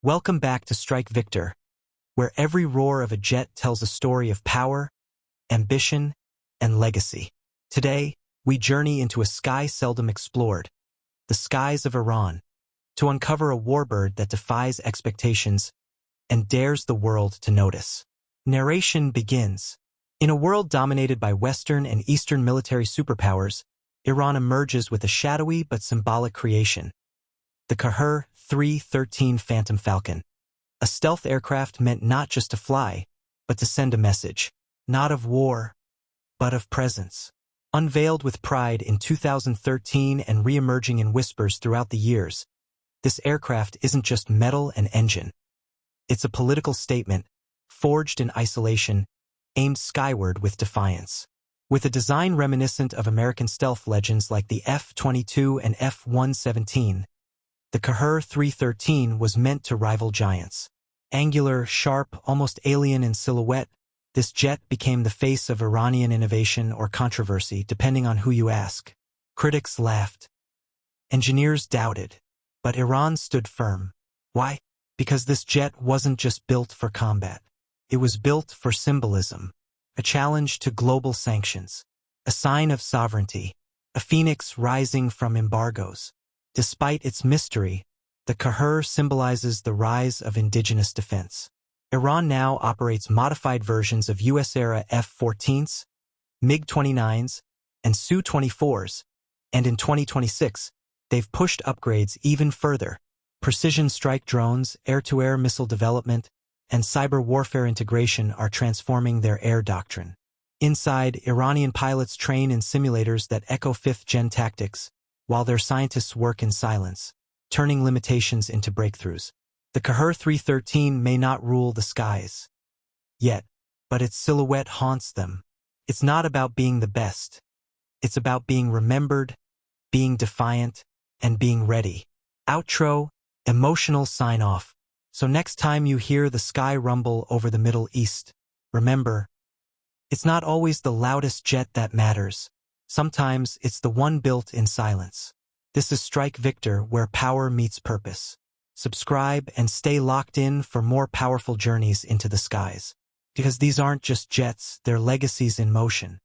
Welcome back to Strike Victor, where every roar of a jet tells a story of power, ambition, and legacy. Today, we journey into a sky seldom explored, the skies of Iran, to uncover a warbird that defies expectations and dares the world to notice. Narration begins. In a world dominated by Western and Eastern military superpowers, Iran emerges with a shadowy but symbolic creation, the Shahed-3 Phantom Falcon, a stealth aircraft meant not just to fly, but to send a message, not of war, but of presence. Unveiled with pride in 2013 and re-emerging in whispers throughout the years, this aircraft isn't just metal and engine. It's a political statement, forged in isolation, aimed skyward with defiance. With a design reminiscent of American stealth legends like the F-22 and F-117, the Shahed-3 was meant to rival giants. Angular, sharp, almost alien in silhouette, this jet became the face of Iranian innovation or controversy, depending on who you ask. Critics laughed. Engineers doubted. But Iran stood firm. Why? Because this jet wasn't just built for combat. It was built for symbolism, a challenge to global sanctions, a sign of sovereignty, a phoenix rising from embargoes. Despite its mystery, the Shahed symbolizes the rise of indigenous defense. Iran now operates modified versions of US-era F-14s, MiG-29s, and Su-24s, and in 2026, they've pushed upgrades even further. Precision strike drones, air-to-air missile development, and cyber warfare integration are transforming their air doctrine. Inside, Iranian pilots train in simulators that echo 5th-gen tactics, while their scientists work in silence, turning limitations into breakthroughs. The Shahed-3 may not rule the skies yet, but its silhouette haunts them. It's not about being the best. It's about being remembered, being defiant, and being ready. Outro, emotional sign-off. So next time you hear the sky rumble over the Middle East, remember, it's not always the loudest jet that matters. Sometimes it's the one built in silence. This is Strike Victor, where power meets purpose. Subscribe and stay locked in for more powerful journeys into the skies. Because these aren't just jets, they're legacies in motion.